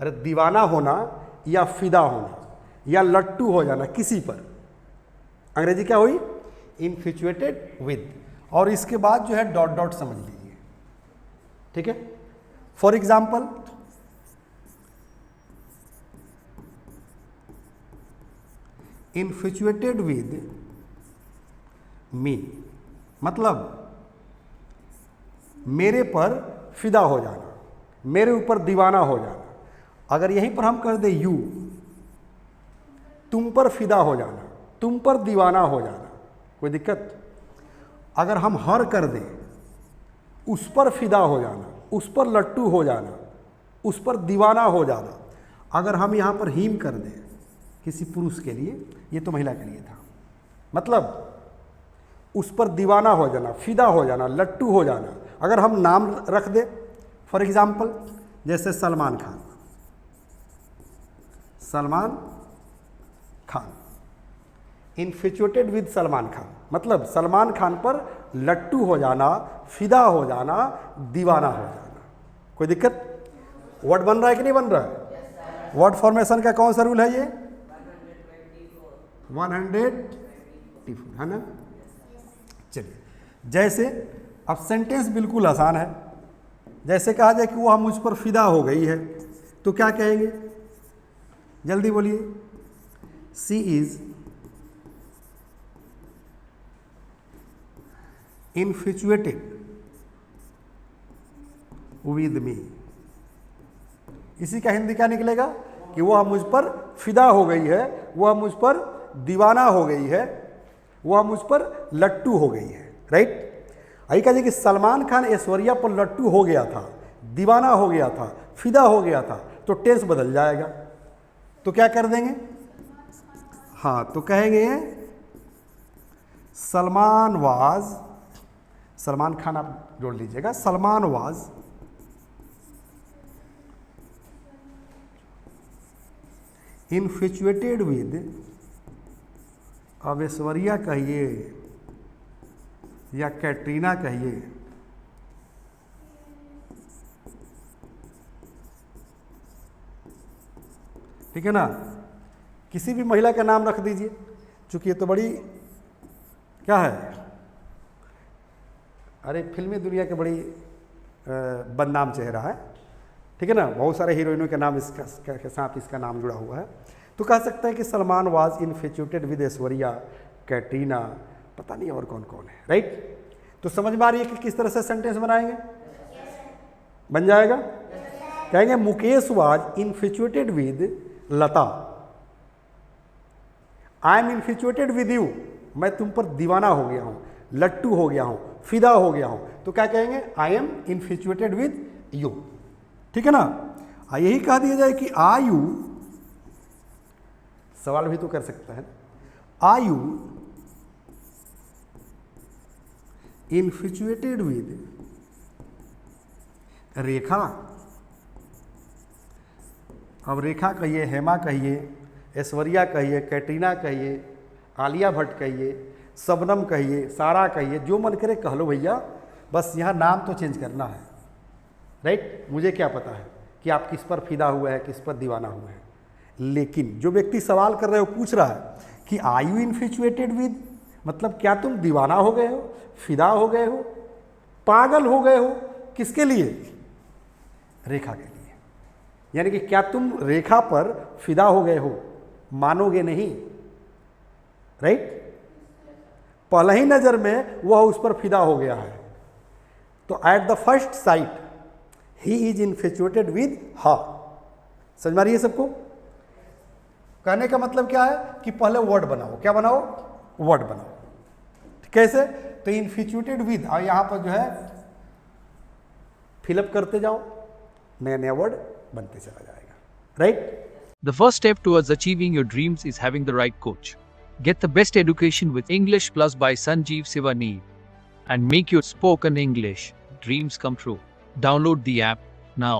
अरे दीवाना होना या फिदा होना या लट्टू हो जाना किसी पर, अंग्रेजी क्या हुई? इन्फिचुएटेड विद। और इसके बाद जो है डॉट डॉट समझ लीजिए, ठीक है। फॉर एग्जाम्पल, इन्फिचुएटेड विद मी मतलब मेरे पर फिदा हो जाना, मेरे ऊपर दीवाना हो जाना। अगर यहीं पर हम कर दे यू, तुम पर फिदा हो जाना, तुम पर दीवाना हो जाना, कोई दिक्कत? अगर हम हर कर दें, उस पर फिदा हो जाना, उस पर लट्टू हो जाना, उस पर दीवाना हो जाना। अगर हम यहाँ पर हीम कर दें किसी पुरुष के लिए, ये तो महिला के लिए था, मतलब उस पर दीवाना हो जाना, फिदा हो जाना, लट्टू हो जाना। अगर हम नाम रख दें, फॉर एग्जाम्पल जैसे सलमान खान, सलमान खान, इन्फिचुएटेड विद सलमान खान मतलब सलमान खान पर लट्टू हो जाना, फिदा हो जाना, दीवाना हो जाना। कोई दिक्कत? वर्ड बन रहा है कि नहीं बन रहा है? वर्ड फॉर्मेशन का कौन सा रूल है ये? 124 है ना। चलिए, जैसे अब सेंटेंस बिल्कुल आसान है। जैसे कहा जाए कि वह मुझ पर फिदा हो गई है, तो क्या कहेंगे? जल्दी बोलिए। सी इज इन्फिचुएटेड विद मी। इसी का हिंदी क्या निकलेगा? कि वह मुझ पर फिदा हो गई है, वह मुझ पर दीवाना हो गई है, वह मुझ पर लट्टू हो गई है। राइट? आई कहा कि सलमान खान ऐश्वर्या पर लट्टू हो गया था, दीवाना हो गया था, फिदा हो गया था, तो टेंस बदल जाएगा। तो क्या कर देंगे? हाँ, तो कहेंगे सलमान वाज, सलमान खान आप जोड़ लीजिएगा, सलमान वाज इन्फिचुएटेड विद, अब ऐश्वर्या कहिए या कैटरीना कहिए, ठीक है ना। किसी भी महिला का नाम रख दीजिए, चूंकि ये तो बड़ी क्या है, अरे फिल्मी दुनिया के बड़ी बदनाम चेहरा है, ठीक है ना। बहुत सारे हीरोइनों के नाम इसका के साथ इसका नाम जुड़ा हुआ है। तो कह सकते हैं कि Salman was infatuated with Aishwarya, Katrina, पता नहीं और कौन कौन है। राइट? तो समझ में आ रही है कि किस तरह से सेंटेंस बनाएंगे? बन जाएगा। कहेंगे Mukesh was infatuated with Lata, I am infatuated with you, मैं तुम पर दीवाना हो गया हूं, लट्टू हो गया हूं, फिदा हो गया हूं। तो क्या कहेंगे? I am infatuated with you. ठीक है ना। यही कह दिया जाए कि आर यू, सवाल भी तो कर सकता है, आर यू इन्फिचुएटेड विद रेखा। अब रेखा कहिए, हेमा कहिए, ऐश्वर्या कहिए, कैटरीना कहिए, आलिया भट्ट कहिए, शबनम कहिए, सारा कहिए, जो मन करे कह लो भैया, बस यहाँ नाम तो चेंज करना है। राइट? मुझे क्या पता है कि आप किस पर फिदा हुए हैं, किस पर दीवाना हुए हैं। लेकिन जो व्यक्ति सवाल कर रहे हो, पूछ रहा है कि आर यू इन्फिचुएटेड विद, मतलब क्या तुम दीवाना हो गए हो, फिदा हो गए हो, पागल हो गए हो, किसके लिए? रेखा के लिए। यानी कि क्या तुम रेखा पर फिदा हो गए हो? मानोगे नहीं। राइट? पहले ही नजर में वह उस पर फिदा हो गया है। तो at the first sight he is infatuated with her. समझ में आ रही है सबको? कहने का मतलब क्या है कि पहले वर्ड बनाओ। क्या बनाओ? वर्ड बनाओ। कैसे? तो इन्फिचुएटेड विद, और यहां पर जो है फिलअप करते जाओ, नया नया वर्ड बनते चला जाएगा। Right? The first step towards achieving your dreams is having the right coach. Get the best education with English Plus by Sanjeev Sivaneer and make your spoken English dreams come true. Download the app now.